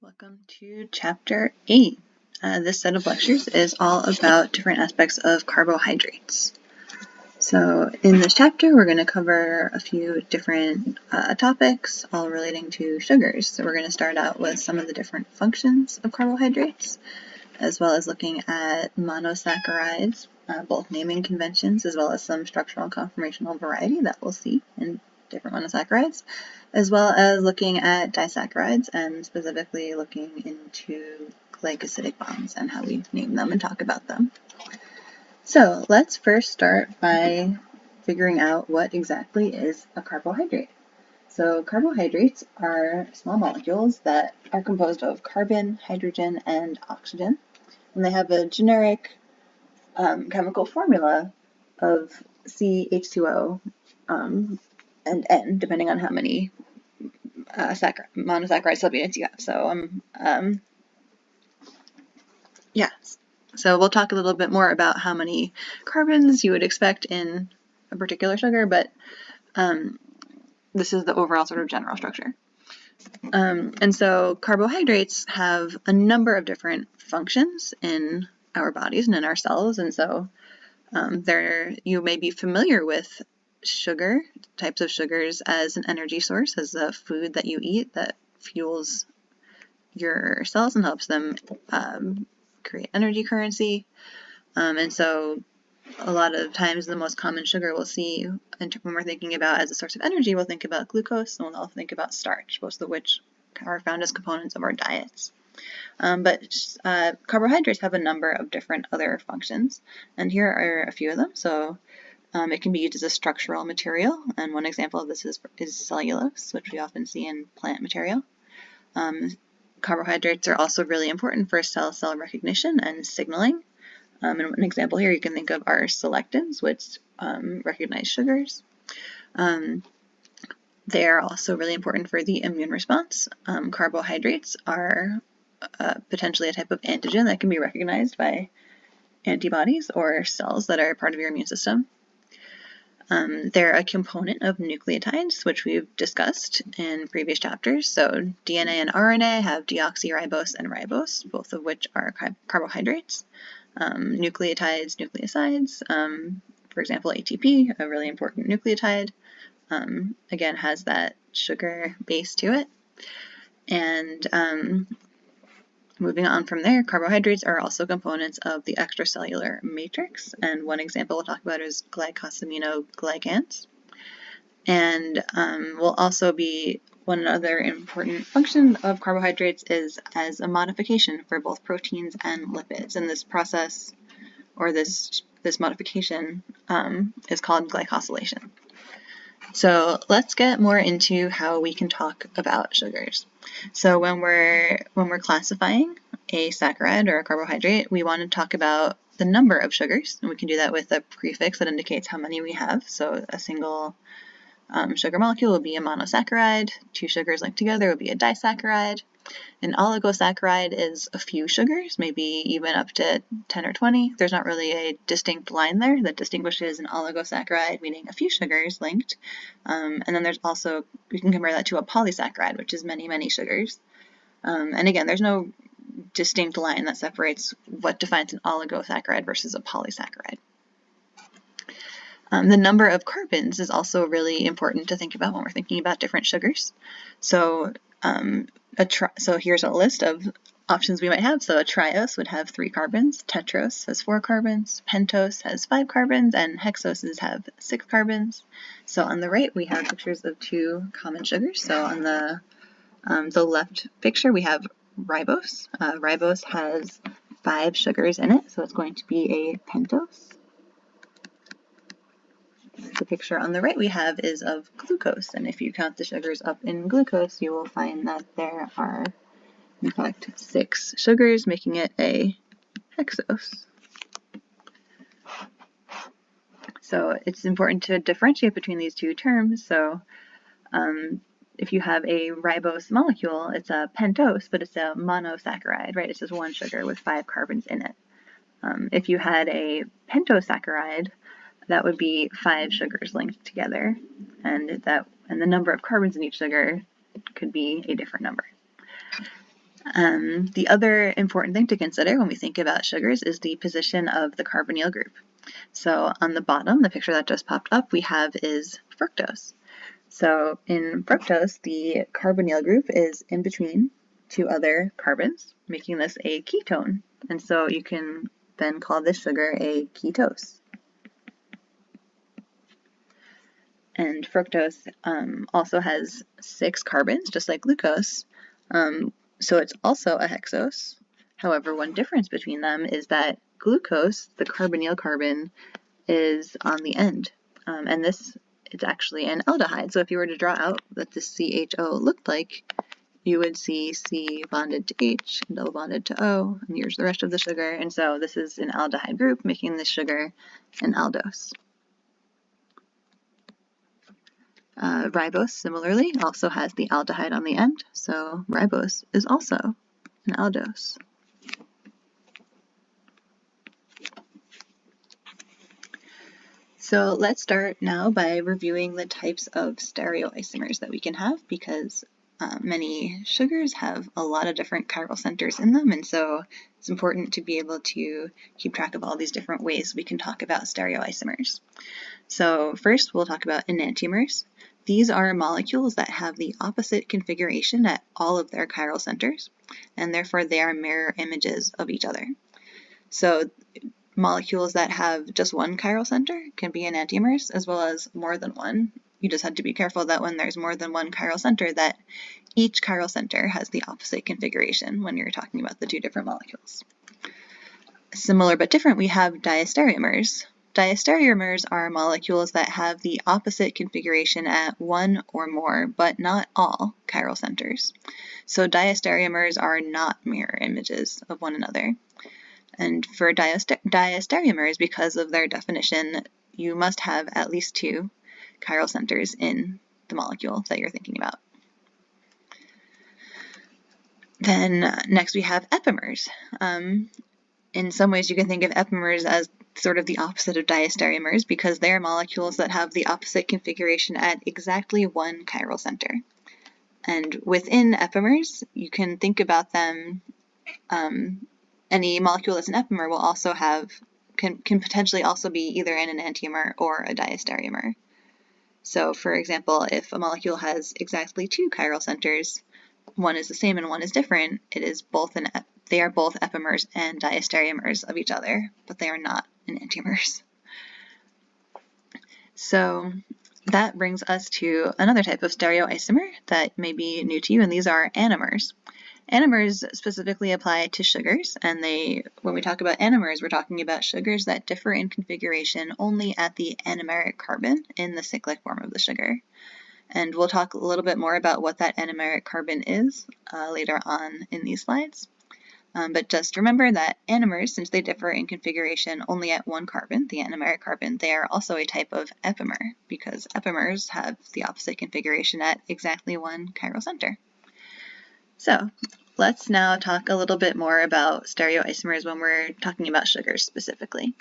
Welcome to Chapter 8. This set of lectures is all about different aspects of carbohydrates. So in this chapter, we're going to cover a few different topics, all relating to sugars. So we're going to start out with some of the different functions of carbohydrates, as well as looking at monosaccharides, both naming conventions, as well as some structural and conformational variety that we'll see in different monosaccharides, as well as looking at disaccharides and specifically looking into glycosidic bonds and how we name them and talk about them. So let's first start by figuring out what exactly is a carbohydrate. So carbohydrates are small molecules that are composed of carbon, hydrogen, and oxygen, and they have a generic chemical formula of CH2O and N, depending on how many monosaccharide subunits you have. So so we'll talk a little bit more about how many carbons you would expect in a particular sugar, but this is the overall sort of general structure. And so carbohydrates have a number of different functions in our bodies and in our cells, and so you may be familiar with types of sugars as an energy source, as a food that you eat that fuels your cells and helps them create energy currency. And so a lot of times the most common sugar we'll see when we're thinking about as a source of energy, we'll think about glucose, and we'll also think about starch, both of which are found as components of our diets. But carbohydrates have a number of different other functions, and here are a few of them. So it can be used as a structural material, and one example of this is cellulose, which we often see in plant material. Carbohydrates are also really important for cell recognition and signaling. And an example here you can think of are selectins, which recognize sugars. They are also really important for the immune response. Carbohydrates are potentially a type of antigen that can be recognized by antibodies or cells that are part of your immune system. They're a component of nucleotides, which we've discussed in previous chapters. So DNA and RNA have deoxyribose and ribose, both of which are carbohydrates. Nucleotides, nucleosides, for example, ATP, a really important nucleotide, again has that sugar base to it. And moving on from there, carbohydrates are also components of the extracellular matrix, and one example we'll talk about is glycosaminoglycans. And will also be one other important function of carbohydrates is as a modification for both proteins and lipids. And this process, or this modification, is called glycosylation. So let's get more into how we can talk about sugars. So when we're classifying a saccharide or a carbohydrate, we want to talk about the number of sugars, and we can do that with a prefix that indicates how many we have. So a single sugar molecule would be a monosaccharide. Two sugars linked together would be a disaccharide. An oligosaccharide is a few sugars, maybe even up to 10 or 20. There's not really a distinct line there that distinguishes an oligosaccharide, meaning a few sugars linked. And then there's also, we can compare that to a polysaccharide, which is many, many sugars. And again, there's no distinct line that separates what defines an oligosaccharide versus a polysaccharide. The number of carbons is also really important to think about when we're thinking about different sugars. So so here's a list of options we might have. So a triose would have 3 carbons, tetrose has 4 carbons, pentose has 5 carbons, and hexoses have 6 carbons. So on the right we have pictures of 2 common sugars. So on the left picture we have ribose. Ribose has 5 sugars in it, so it's going to be a pentose. The picture on the right we have is of glucose, and if you count the sugars up in glucose, you will find that there are, in fact, 6 sugars, making it a hexose. So it's important to differentiate between these two terms. So if you have a ribose molecule, it's a pentose, but it's a monosaccharide, right? It's just one sugar with 5 carbons in it. If you had a pentosaccharide, that would be 5 sugars linked together, and the number of carbons in each sugar could be a different number. The other important thing to consider when we think about sugars is the position of the carbonyl group. So on the bottom, the picture that just popped up, we have is fructose. So in fructose, the carbonyl group is in between two other carbons, making this a ketone. And so you can then call this sugar a ketose. And fructose also has 6 carbons, just like glucose. So it's also a hexose. However, one difference between them is that glucose, the carbonyl carbon, is on the end. And this is actually an aldehyde. So if you were to draw out what the CHO looked like, you would see C bonded to H, and double bonded to O, and here's the rest of the sugar. And so this is an aldehyde group, making this sugar an aldose. Ribose, similarly, also has the aldehyde on the end, so ribose is also an aldose. So let's start now by reviewing the types of stereoisomers that we can have, because many sugars have a lot of different chiral centers in them, and so it's important to be able to keep track of all these different ways we can talk about stereoisomers. So first we'll talk about enantiomers. These are molecules that have the opposite configuration at all of their chiral centers, and therefore they are mirror images of each other. So molecules that have just one chiral center can be enantiomers, as well as more than one. You just have to be careful that when there's more than one chiral center, that each chiral center has the opposite configuration when you're talking about the two different molecules. Similar but different, we have diastereomers. Diastereomers are molecules that have the opposite configuration at one or more, but not all, chiral centers. So diastereomers are not mirror images of one another. And for diastereomers, because of their definition, you must have at least 2 chiral centers in the molecule that you're thinking about. Then next we have epimers. In some ways you can think of epimers as sort of the opposite of diastereomers, because they are molecules that have the opposite configuration at exactly 1 chiral center. And within epimers, you can think about them, any molecule that's an epimer will also have, can potentially also be either an enantiomer or a diastereomer. So for example, if a molecule has exactly 2 chiral centers, one is the same and one is different, they are both epimers and diastereomers of each other, but they are not enantiomers. So that brings us to another type of stereoisomer that may be new to you, and these are anomers. Anomers specifically apply to sugars, and when we talk about anomers, we're talking about sugars that differ in configuration only at the anomeric carbon in the cyclic form of the sugar. And we'll talk a little bit more about what that anomeric carbon is later on in these slides. But just remember that anomers, since they differ in configuration only at 1 carbon, the anomeric carbon, they are also a type of epimer, because epimers have the opposite configuration at exactly 1 chiral center. So let's now talk a little bit more about stereoisomers when we're talking about sugars specifically.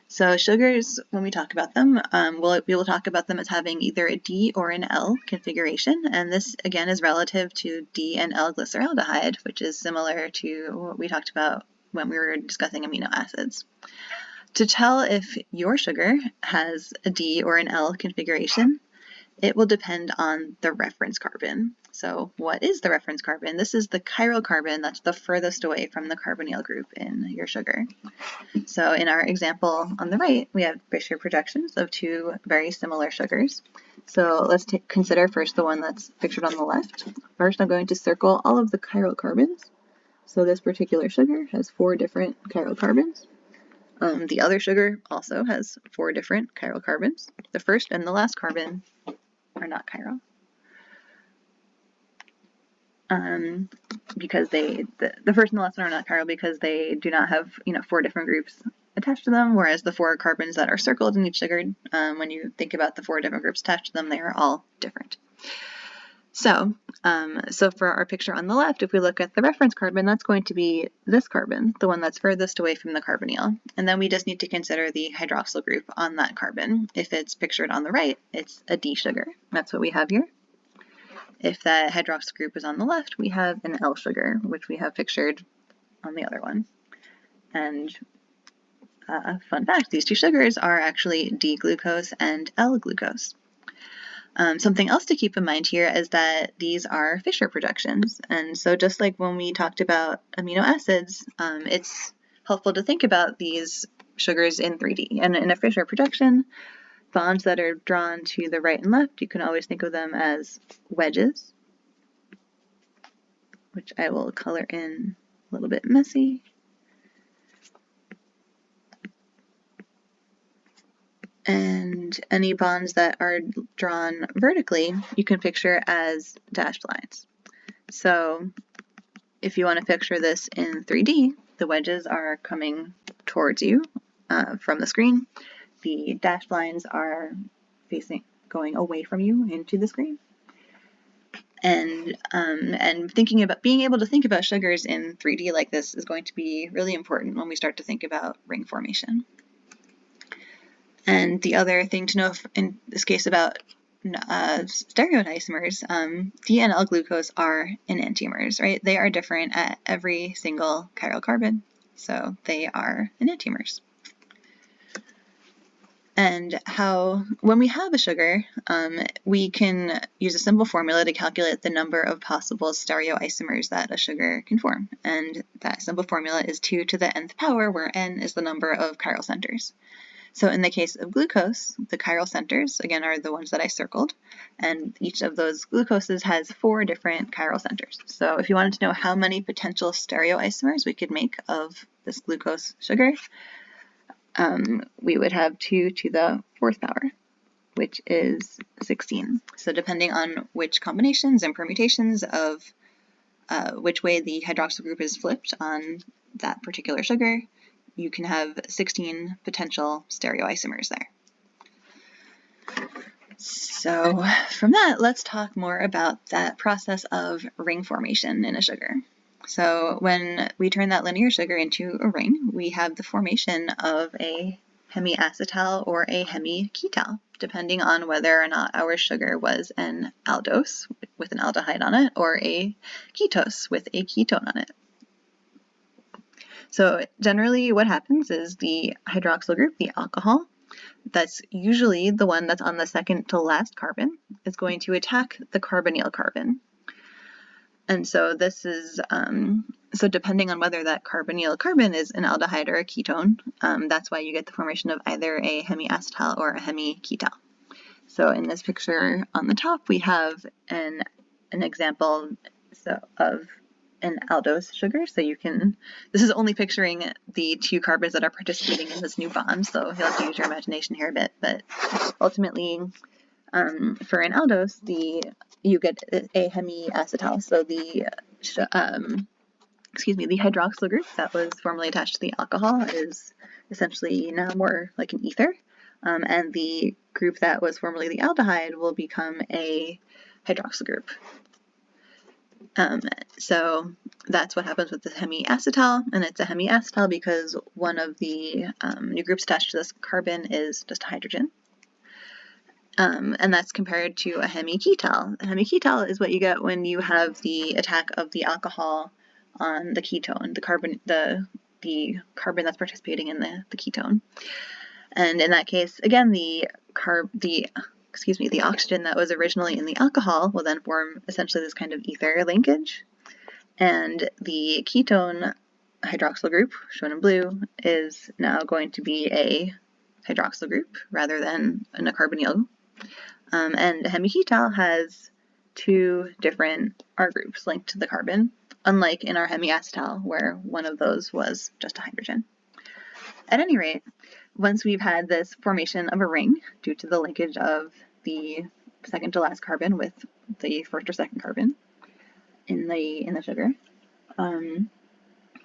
So sugars, when we talk about them, we will talk about them as having either a D or an L configuration, and this again is relative to D and L glyceraldehyde, which is similar to what we talked about when we were discussing amino acids. To tell if your sugar has a D or an L configuration, it will depend on the reference carbon. So what is the reference carbon? This is the chiral carbon that's the furthest away from the carbonyl group in your sugar. So in our example on the right, we have picture projections of 2 very similar sugars. So let's consider first the one that's pictured on the left. First, I'm going to circle all of the chiral carbons. So this particular sugar has 4 different chiral carbons. The other sugar also has 4 different chiral carbons. The first and the last carbon are not chiral. Because the first and the last one are not chiral because they do not have 4 different groups attached to them, whereas the 4 carbons that are circled in each sugar, when you think about the 4 different groups attached to them, they are all different. So for our picture on the left, if we look at the reference carbon, that's going to be this carbon, the one that's furthest away from the carbonyl. And then we just need to consider the hydroxyl group on that carbon. If it's pictured on the right, it's a D sugar. That's what we have here. if that hydroxyl group is on the left, we have an L sugar, which we have pictured on the other one. And fun fact, these two sugars are actually D-glucose and L-glucose. Something else to keep in mind here is that these are Fischer projections. And so just like when we talked about amino acids, it's helpful to think about these sugars in 3D. And in a Fischer projection, bonds that are drawn to the right and left, you can always think of them as wedges, which I will color in a little bit messy. And any bonds that are drawn vertically, you can picture as dashed lines. So if you want to picture this in 3D, the wedges are coming towards you from the screen. The dashed lines are going away from you into the screen. And being able to think about sugars in 3D like this is going to be really important when we start to think about ring formation. And the other thing to know in this case about stereoisomers, D and L glucose are enantiomers, right? They are different at every single chiral carbon, so they are enantiomers. And when we have a sugar, we can use a simple formula to calculate the number of possible stereoisomers that a sugar can form. And that simple formula is 2 to the nth power, where n is the number of chiral centers. So in the case of glucose, the chiral centers, again, are the ones that I circled, and each of those glucoses has 4 different chiral centers. So if you wanted to know how many potential stereoisomers we could make of this glucose sugar, we would have 2 to the 4th power, which is 16. So depending on which combinations and permutations of which way the hydroxyl group is flipped on that particular sugar, you can have 16 potential stereoisomers there. So from that, let's talk more about that process of ring formation in a sugar. So when we turn that linear sugar into a ring, we have the formation of a hemiacetal or a hemiketal, depending on whether or not our sugar was an aldose with an aldehyde on it or a ketose with a ketone on it. So generally what happens is the hydroxyl group, the alcohol, that's usually the one that's on the second to last carbon, is going to attack the carbonyl carbon. And so this is, so depending on whether that carbonyl carbon is an aldehyde or a ketone, that's why you get the formation of either a hemiacetal or a hemiketal. So in this picture on the top, we have an example of an aldose sugar. So this is only picturing the 2 carbons that are participating in this new bond, so you'll have to use your imagination here a bit, but ultimately for an aldose, you get a hemiacetal. So the hydroxyl group that was formerly attached to the alcohol is essentially now more like an ether, and the group that was formerly the aldehyde will become a hydroxyl group. So that's what happens with the hemiacetal, and it's a hemiacetal because one of the new groups attached to this carbon is just a hydrogen. And that's compared to a hemiketal. A hemiketal is what you get when you have the attack of the alcohol on the ketone, the carbon that's participating in the ketone. And in that case, again, the oxygen that was originally in the alcohol will then form essentially this kind of ether linkage. And the ketone hydroxyl group, shown in blue, is now going to be a hydroxyl group rather than a carbonyl. And a hemiketal has 2 different R groups linked to the carbon, unlike in our hemiacetal, where one of those was just a hydrogen. At any rate, once we've had this formation of a ring due to the linkage of the second to last carbon with the first or second carbon in the sugar,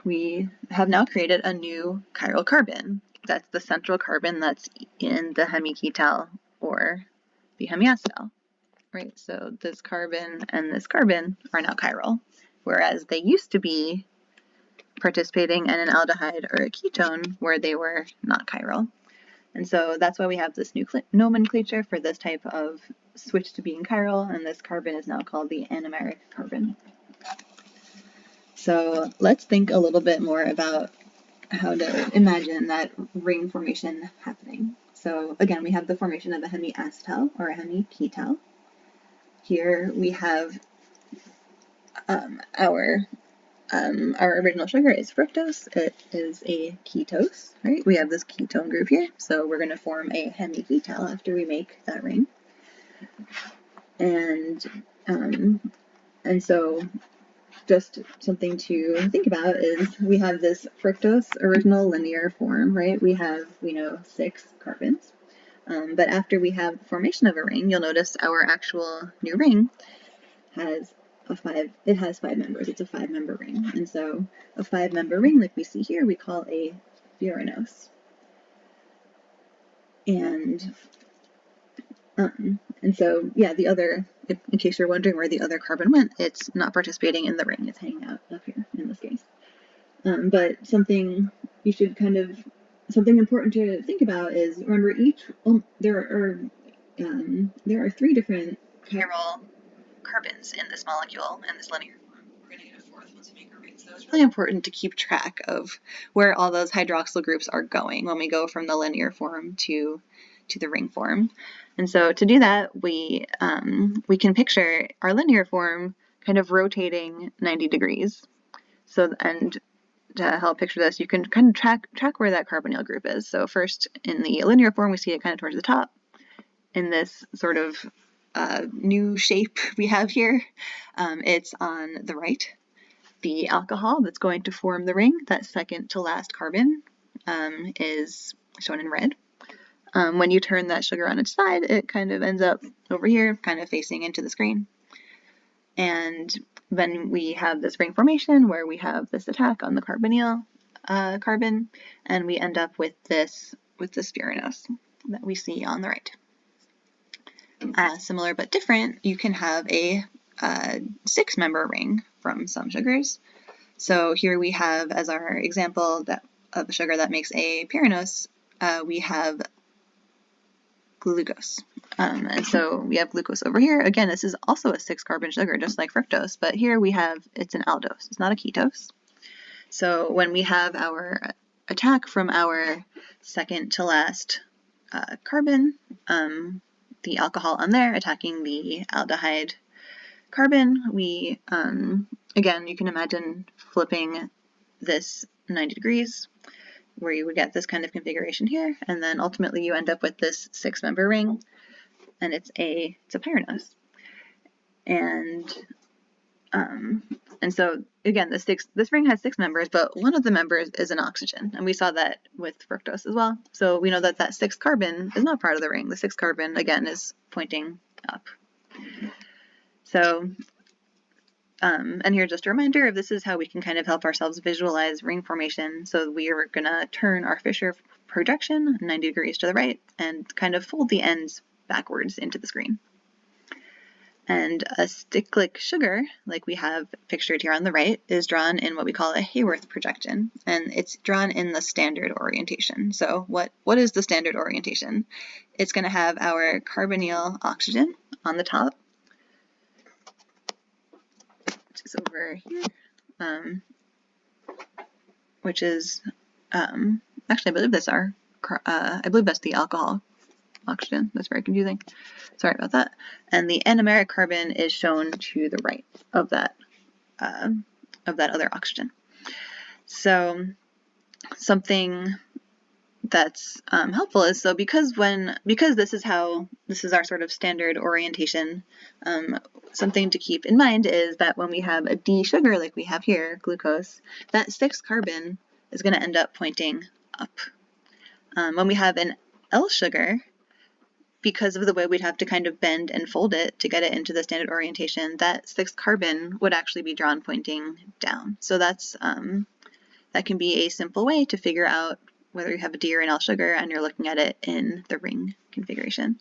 we have now created a new chiral carbon. That's the central carbon that's in the hemiketal or the hemiacetal, right? So this carbon and this carbon are now chiral, whereas they used to be participating in an aldehyde or a ketone where they were not chiral. And so that's why we have this new nomenclature for this type of switched to being chiral, and this carbon is now called the anomeric carbon. So let's think a little bit more about how to imagine that ring formation happening. So again, we have the formation of a hemiacetal or a hemiketal. Here we have our original sugar is fructose. It is a ketose, right? We have this ketone group here, so we're going to form a hemiketal after we make that ring. And so just something to think about is we have this fructose original linear form, right? We know 6 carbons. But after we have the formation of a ring, you'll notice our actual new ring has 5 members. It's a 5-member ring. And so a 5-member ring, like we see here, we call a spheronose. And so, yeah, the other, in case you're wondering where the other carbon went, it's not participating in the ring. It's hanging out up here in this case. But something you should something important to think about is, remember, there are 3 different chiral carbons in this molecule, in this linear form. We're going to get a 4th once we make a ring. So it's really important to keep track of where all those hydroxyl groups are going when we go from the linear form to the ring form. And so to do that, we can picture our linear form kind of rotating 90 degrees. So, and to help picture this, you can kind of track where that carbonyl group is. So first, in the linear form, we see it kind of towards the top. In this sort of new shape we have here, it's on the right. The alcohol that's going to form the ring, that second to last carbon, is shown in red. When you turn that sugar on its side, it kind of ends up over here, kind of facing into the screen. And then we have this ring formation where we have this attack on the carbonyl carbon, and we end up with this spheronose that we see on the right. Similar but different, you can have a 6-member ring from some sugars. So here we have, as our example of a sugar that makes a pyranose, we have glucose. And so we have glucose over here. Again, this is also a 6-carbon sugar, just like fructose, but here it's an aldose. It's not a ketose. So when we have our attack from our second to last carbon, the alcohol on there attacking the aldehyde carbon, we, again, you can imagine flipping this 90 degrees, where you would get this kind of configuration here, and then ultimately you end up with this 6-member ring, and it's a pyranose. And so again, this ring has 6 members, but one of the members is an oxygen, and we saw that with fructose as well. So we know that 6th carbon is not part of the ring. The 6th carbon again is pointing up. So and here just a reminder of this is how we can kind of help ourselves visualize ring formation. So we are going to turn our Fisher projection 90 degrees to the right and kind of fold the ends backwards into the screen. And a cyclic sugar, like we have pictured here on the right, is drawn in what we call a Haworth projection, and it's drawn in the standard orientation. So what is the standard orientation? It's going to have our carbonyl oxygen on the top, which is over here, which is actually I believe that's the alcohol oxygen. That's very confusing. Sorry about that. And the anomeric carbon is shown to the right of that other oxygen. So something that's helpful is, so because this is our sort of standard orientation, something to keep in mind is that when we have a D sugar like we have here, glucose, that 6th carbon is going to end up pointing up. When we have an L sugar, because of the way we'd have to kind of bend and fold it to get it into the standard orientation, that 6th carbon would actually be drawn pointing down. So that can be a simple way to figure out whether you have a D or an L sugar and you're looking at it in the ring configuration,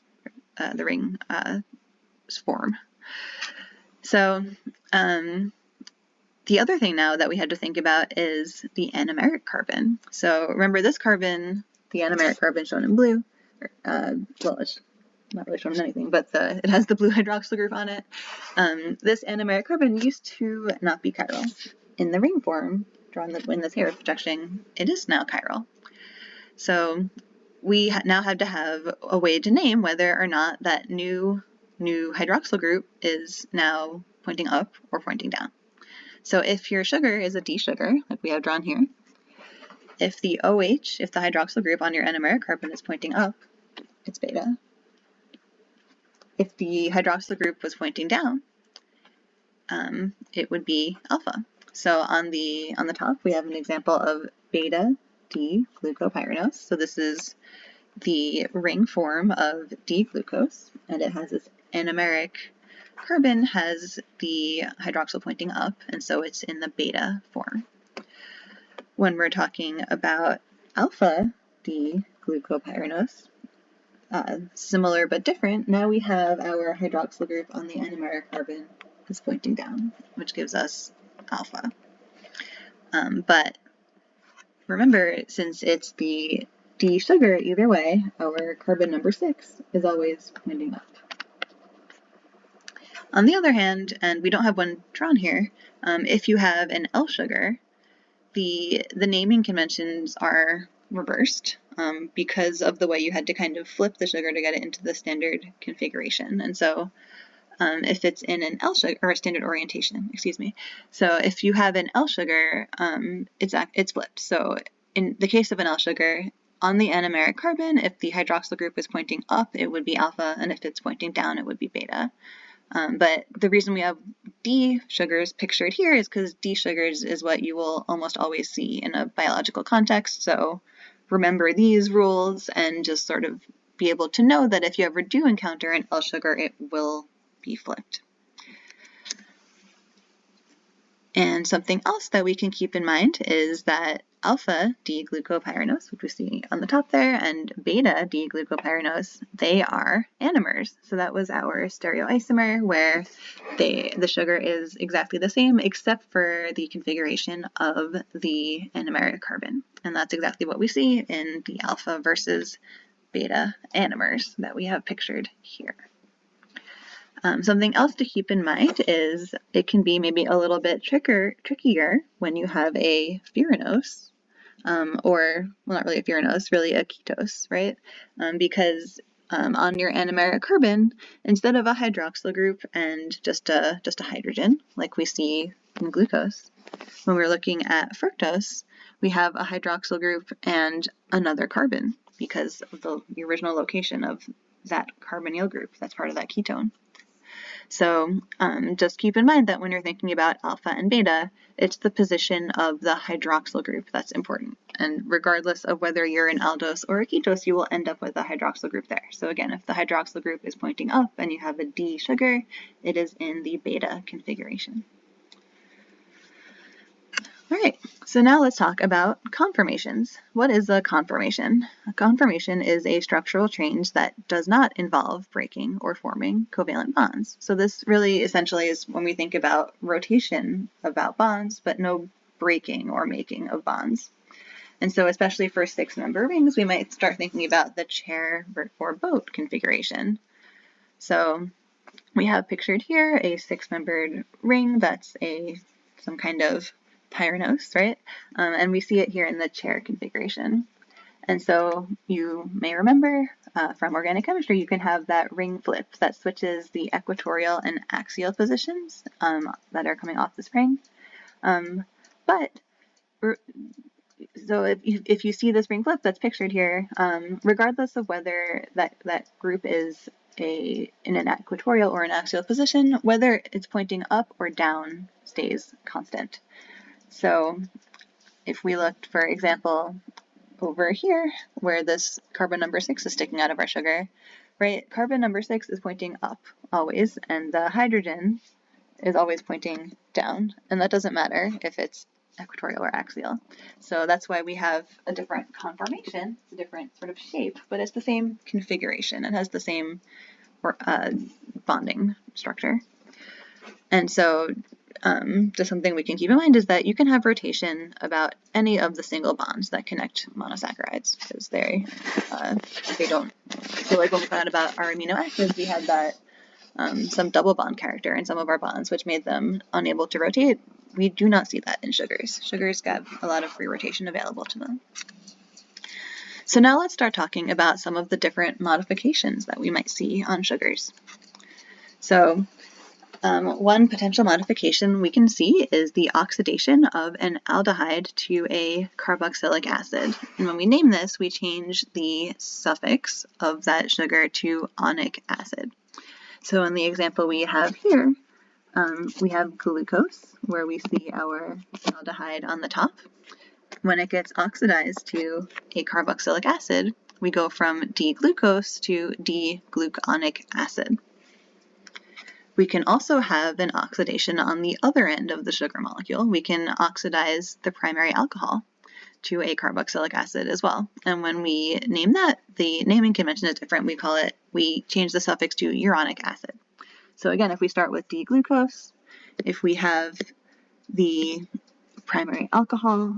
the ring form. So the other thing now that we had to think about is the anomeric carbon. So remember this carbon, the anomeric carbon shown in blue, well, it's not really shown in anything, but it has the blue hydroxyl group on it. This anomeric carbon used to not be chiral. In the ring form, drawn in this hair projection, it is now chiral. So we now have to have a way to name whether or not that new hydroxyl group is now pointing up or pointing down. So if your sugar is a D sugar, like we have drawn here, if the OH, if the hydroxyl group on your anomeric carbon is pointing up, it's beta. If the hydroxyl group was pointing down, it would be alpha. So on the top, we have an example of beta D-glucopyranose. So this is the ring form of D-glucose, and it has this anomeric carbon has the hydroxyl pointing up, and so it's in the beta form. When we're talking about alpha D-glucopyranose, similar but different, now we have our hydroxyl group on the anomeric carbon is pointing down, which gives us alpha. But remember, since it's the D sugar either way, our carbon number 6 is always pointing up. On the other hand, and we don't have one drawn here, if you have an L sugar, the naming conventions are reversed because of the way you had to kind of flip the sugar to get it into the standard configuration. And so if it's in an L sugar, or a standard orientation, excuse me. So if you have an L sugar, it's flipped. So in the case of an L sugar, on the anomeric carbon, if the hydroxyl group is pointing up, it would be alpha, and if it's pointing down, it would be beta. But the reason we have D sugars pictured here is because D sugars is what you will almost always see in a biological context. So remember these rules and just sort of be able to know that if you ever do encounter an L sugar, it will be flipped. And something else that we can keep in mind is that alpha D-glucopyranose, which we see on the top there, and beta D-glucopyranose, they are anomers. So that was our stereoisomer where the sugar is exactly the same except for the configuration of the anomeric carbon. And that's exactly what we see in the alpha versus beta anomers that we have pictured here. Something else to keep in mind is it can be maybe a little bit trickier when you have a furanose, or, well, not really a furanose, really a ketose, right? Because on your anomeric carbon, instead of a hydroxyl group and just a hydrogen, like we see in glucose, when we're looking at fructose, we have a hydroxyl group and another carbon because of the original location of that carbonyl group that's part of that ketone. So just keep in mind that when you're thinking about alpha and beta, it's the position of the hydroxyl group that's important. And regardless of whether you're an aldose or a ketose, you will end up with a hydroxyl group there. So again, if the hydroxyl group is pointing up and you have a D sugar, it is in the beta configuration. All right, so now let's talk about conformations. What is a conformation? A conformation is a structural change that does not involve breaking or forming covalent bonds. So this really essentially is when we think about rotation about bonds, but no breaking or making of bonds. And so especially for 6-member rings, we might start thinking about the chair or boat configuration. So we have pictured here a 6-membered ring that's some kind of pyranose, right? And we see it here in the chair configuration. And so you may remember from organic chemistry, you can have that ring flip that switches the equatorial and axial positions that are coming off the spring. So if you see this ring flip that's pictured here, regardless of whether that group is in an equatorial or an axial position, whether it's pointing up or down stays constant. So if we looked, for example, over here where this carbon number 6 is sticking out of our sugar, right? Carbon number 6 is pointing up always, and the hydrogen is always pointing down, and that doesn't matter if it's equatorial or axial. So that's why we have a different conformation, a different sort of shape, but it's the same configuration. It has the same bonding structure. And so just something we can keep in mind is that you can have rotation about any of the single bonds that connect monosaccharides, because they don't. So like when we found out about our amino acids, we had that some double bond character in some of our bonds, which made them unable to rotate. We do not see that in sugars. Sugars have a lot of free rotation available to them. So now let's start talking about some of the different modifications that we might see on sugars. So one potential modification we can see is the oxidation of an aldehyde to a carboxylic acid. And when we name this, we change the suffix of that sugar to onic acid. So in the example we have here, we have glucose, where we see our aldehyde on the top. When it gets oxidized to a carboxylic acid, we go from D-glucose to D-gluconic acid. We can also have an oxidation on the other end of the sugar molecule. We can oxidize the primary alcohol to a carboxylic acid as well. And when we name that, the naming convention is different. We change the suffix to uronic acid. So again, if we start with D-glucose, if we have the primary alcohol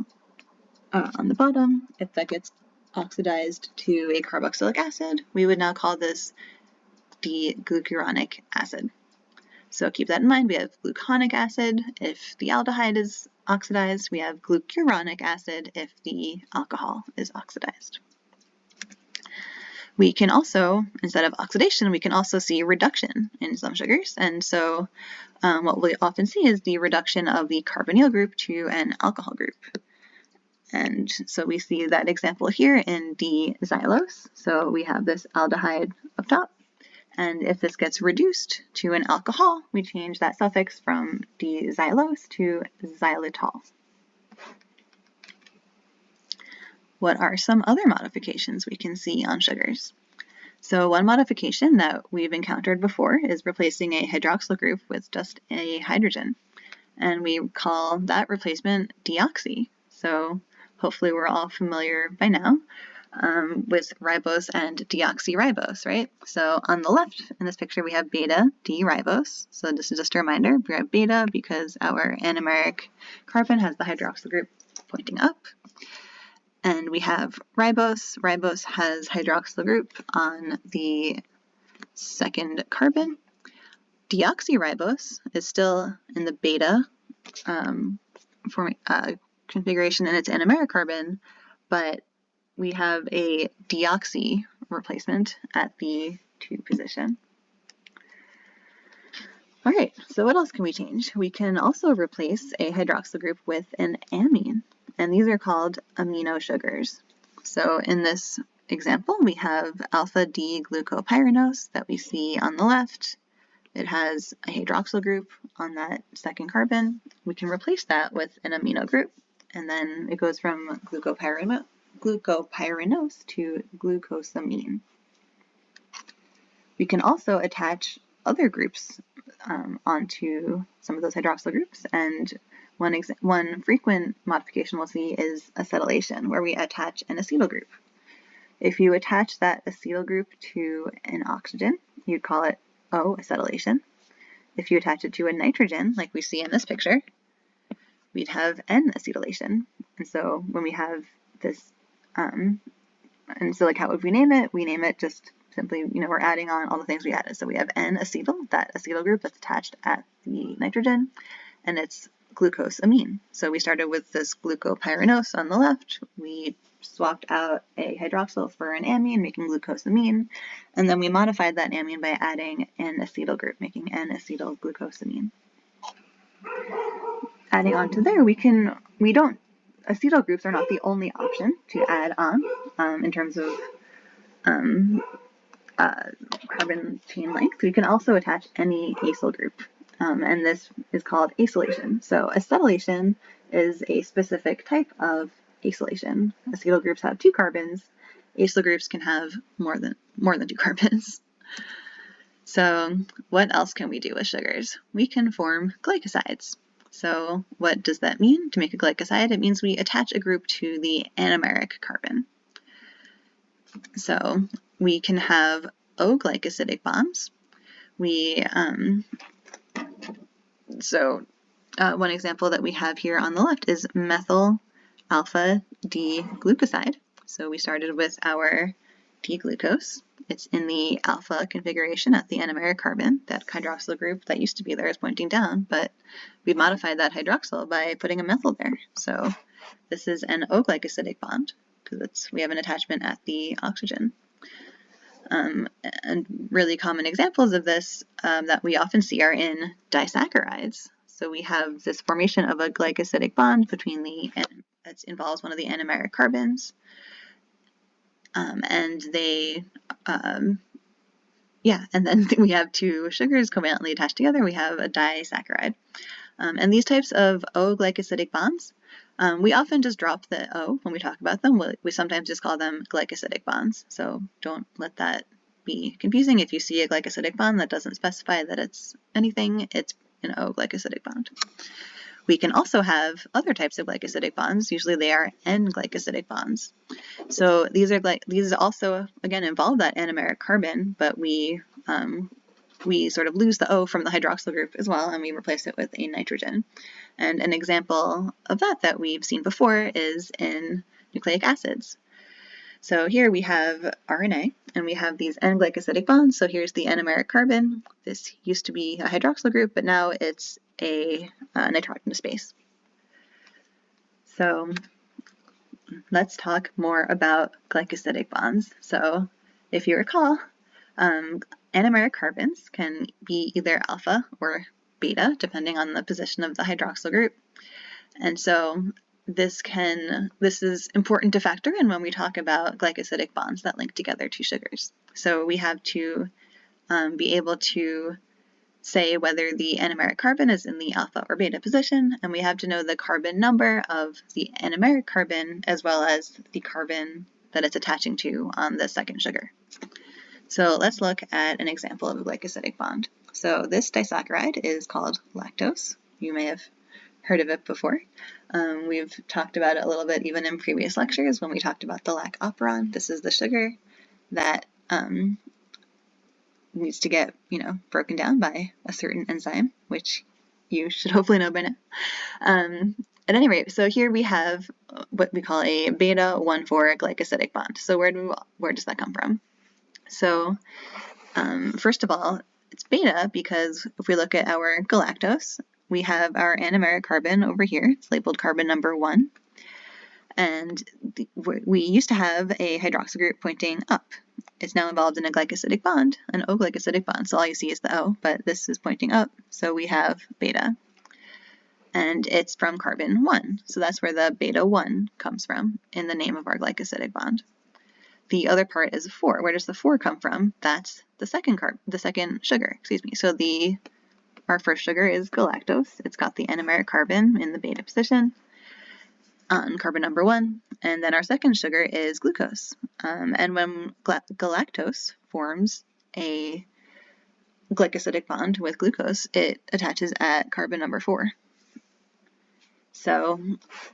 on the bottom, if that gets oxidized to a carboxylic acid, we would now call this D-glucuronic acid. So keep that in mind. We have gluconic acid if the aldehyde is oxidized. We have glucuronic acid if the alcohol is oxidized. We can also, instead of oxidation, we can also see reduction in some sugars. And so what we often see is the reduction of the carbonyl group to an alcohol group. And so we see that example here in D-xylose. So we have this aldehyde up top. And if this gets reduced to an alcohol, we change that suffix from D-xylose to xylitol. What are some other modifications we can see on sugars? So one modification that we've encountered before is replacing a hydroxyl group with just a hydrogen. And we call that replacement deoxy. So hopefully we're all familiar by now with ribose and deoxyribose, right? So on the left in this picture we have beta D-ribose. So this is just a reminder, we have beta because our anomeric carbon has the hydroxyl group pointing up. And we have ribose. Ribose has hydroxyl group on the second carbon. Deoxyribose is still in the beta configuration in its anomeric carbon, but we have a deoxy replacement at the 2 position. All right, so what else can we change? We can also replace a hydroxyl group with an amine, and these are called amino sugars. So in this example, we have alpha D-glucopyranose that we see on the left. It has a hydroxyl group on that second carbon. We can replace that with an amino group, and then it goes from glucopyranose to glucosamine. We can also attach other groups onto some of those hydroxyl groups, and one frequent modification we'll see is acetylation, where we attach an acetyl group. If you attach that acetyl group to an oxygen, you'd call it O-acetylation. If you attach it to a nitrogen, like we see in this picture, we'd have N-acetylation. And so when we have this, and so like how would we name it? We name it just simply, we're adding on all the things we added. So we have N-acetyl, that acetyl group that's attached at the nitrogen, and it's glucosamine. So we started with this glucopyranose on the left. We swapped out a hydroxyl for an amine, making glucosamine, and then we modified that amine by adding an acetyl group, making N-acetylglucosamine. Adding on to there, acetyl groups are not the only option to add on in terms of carbon chain length. We can also attach any acyl group, and this is called acylation. So acetylation is a specific type of acylation. Acetyl groups have 2 carbons. Acyl groups can have more than 2 carbons. So what else can we do with sugars? We can form glycosides. So what does that mean? To make a glycoside, it means we attach a group to the anomeric carbon. So we can have O-glycosidic bonds. So one example that we have here on the left is methyl alpha D-glucoside. So we started with our D-glucose. It's in the alpha configuration at the anomeric carbon. That hydroxyl group that used to be there is pointing down, but we modified that hydroxyl by putting a methyl there. So this is an O-glycosidic bond because we have an attachment at the oxygen. And really common examples of this that we often see are in disaccharides. So we have this formation of a glycosidic bond between that involves one of the anomeric carbons. And then we have two sugars covalently attached together. We have a disaccharide. And these types of O-glycosidic bonds, we often just drop the O when we talk about them. We sometimes just call them glycosidic bonds. So don't let that be confusing. If you see a glycosidic bond that doesn't specify that it's anything, it's an O-glycosidic bond. We can also have other types of glycosidic bonds. Usually they are N-glycosidic bonds. So these also, again, involve that anomeric carbon, but we sort of lose the O from the hydroxyl group as well, and we replace it with a nitrogen. And an example of that we've seen before is in nucleic acids. So here we have RNA, and we have these N-glycosidic bonds. So here's the anomeric carbon. This used to be a hydroxyl group, but now it's a nitrogenous base. So let's talk more about glycosidic bonds. So if you recall, anomeric carbons can be either alpha or beta, depending on the position of the hydroxyl group. And so this is important to factor in when we talk about glycosidic bonds that link together two sugars. So we have to be able to say whether the anomeric carbon is in the alpha or beta position, and we have to know the carbon number of the anomeric carbon as well as the carbon that it's attaching to on the second sugar. So let's look at an example of a glycosidic bond. So this disaccharide is called lactose. You may have heard of it before. We've talked about it a little bit even in previous lectures when we talked about the lac operon. This is the sugar that needs to get, broken down by a certain enzyme, which you should hopefully know by now. At any rate, so here we have what we call a beta 1,4 glycosidic bond. So where does that come from? So first of all, it's beta because if we look at our galactose, we have our anomeric carbon over here. It's labeled carbon number 1. And we used to have a hydroxyl group pointing up. It's now involved in a glycosidic bond, an O-glycosidic bond. So all you see is the O, but this is pointing up. So we have beta. And it's from carbon 1. So that's where the beta 1 comes from in the name of our glycosidic bond. The other part is 4. Where does the 4 come from? That's the second sugar, So our first sugar is galactose. It's got the anomeric carbon in the beta position on carbon number 1. And then our second sugar is glucose. And when galactose forms a glycosidic bond with glucose, it attaches at carbon number 4. So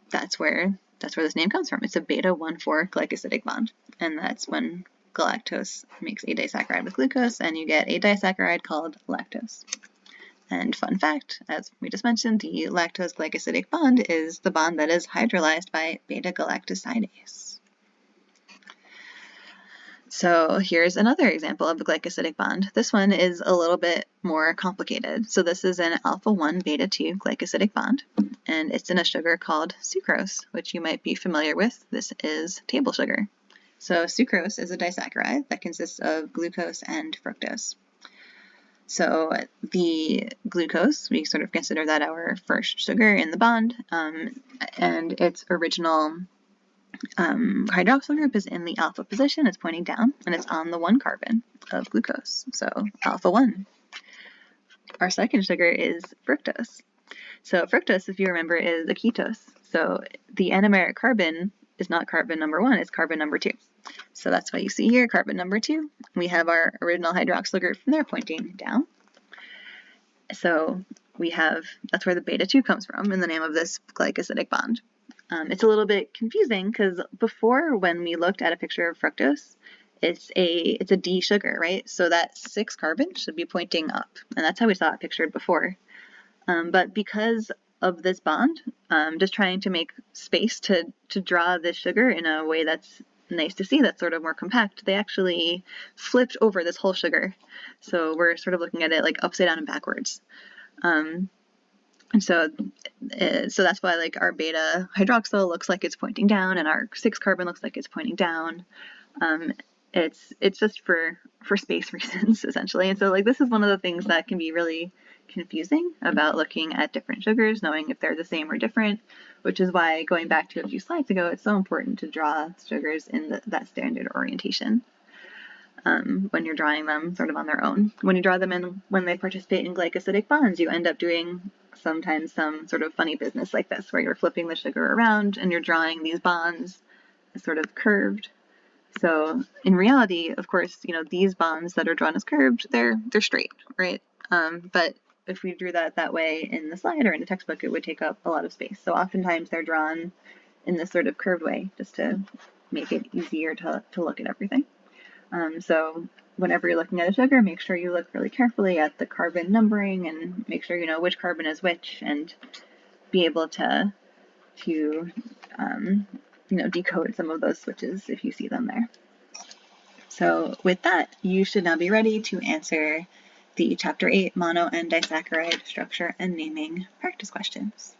that's where this name comes from. It's a beta 1,4 glycosidic bond. And that's when galactose makes a disaccharide with glucose, and you get a disaccharide called lactose. And fun fact, as we just mentioned, the lactose-glycosidic bond is the bond that is hydrolyzed by beta-galactosidase. So here's another example of a glycosidic bond. This one is a little bit more complicated. So this is an alpha-1 beta-2 glycosidic bond, and it's in a sugar called sucrose, which you might be familiar with. This is table sugar. So sucrose is a disaccharide that consists of glucose and fructose. So the glucose, we sort of consider that our first sugar in the bond, and its original hydroxyl group is in the alpha position. It's pointing down, and it's on the 1 carbon of glucose, so alpha 1. Our second sugar is fructose. So fructose, if you remember, is a ketose. So the anomeric carbon is not carbon number 1, it's carbon number 2. So that's why you see here carbon number 2. We have our original hydroxyl group from there pointing down. So that's where the beta 2 comes from in the name of this glycosidic bond. It's a little bit confusing because before, when we looked at a picture of fructose, it's a D sugar, right? So that 6 carbon should be pointing up, and that's how we saw it pictured before. But because of this bond, just trying to make space to draw this sugar in a way that's nice to see, that's sort of more compact. They actually flipped over this whole sugar. So we're sort of looking at it like upside down and backwards. And so that's why like our beta hydroxyl looks like it's pointing down and our 6-carbon looks like it's pointing down. It's just for space reasons, essentially. And so like this is one of the things that can be really confusing about looking at different sugars, knowing if they're the same or different, which is why, going back to a few slides ago, it's so important to draw sugars in that standard orientation when you're drawing them sort of on their own. When you draw them in when they participate in glycosidic bonds, you end up doing sometimes some sort of funny business like this, where you're flipping the sugar around and you're drawing these bonds as sort of curved. So in reality, of course, these bonds that are drawn as curved, they're straight, right? But if we drew that way in the slide or in the textbook, it would take up a lot of space. So oftentimes they're drawn in this sort of curved way, just to make it easier to look at everything. So whenever you're looking at a sugar, make sure you look really carefully at the carbon numbering and make sure you know which carbon is which, and be able to decode some of those switches if you see them there. So with that, you should now be ready to answer the Chapter 8 mono and disaccharide structure and naming practice questions.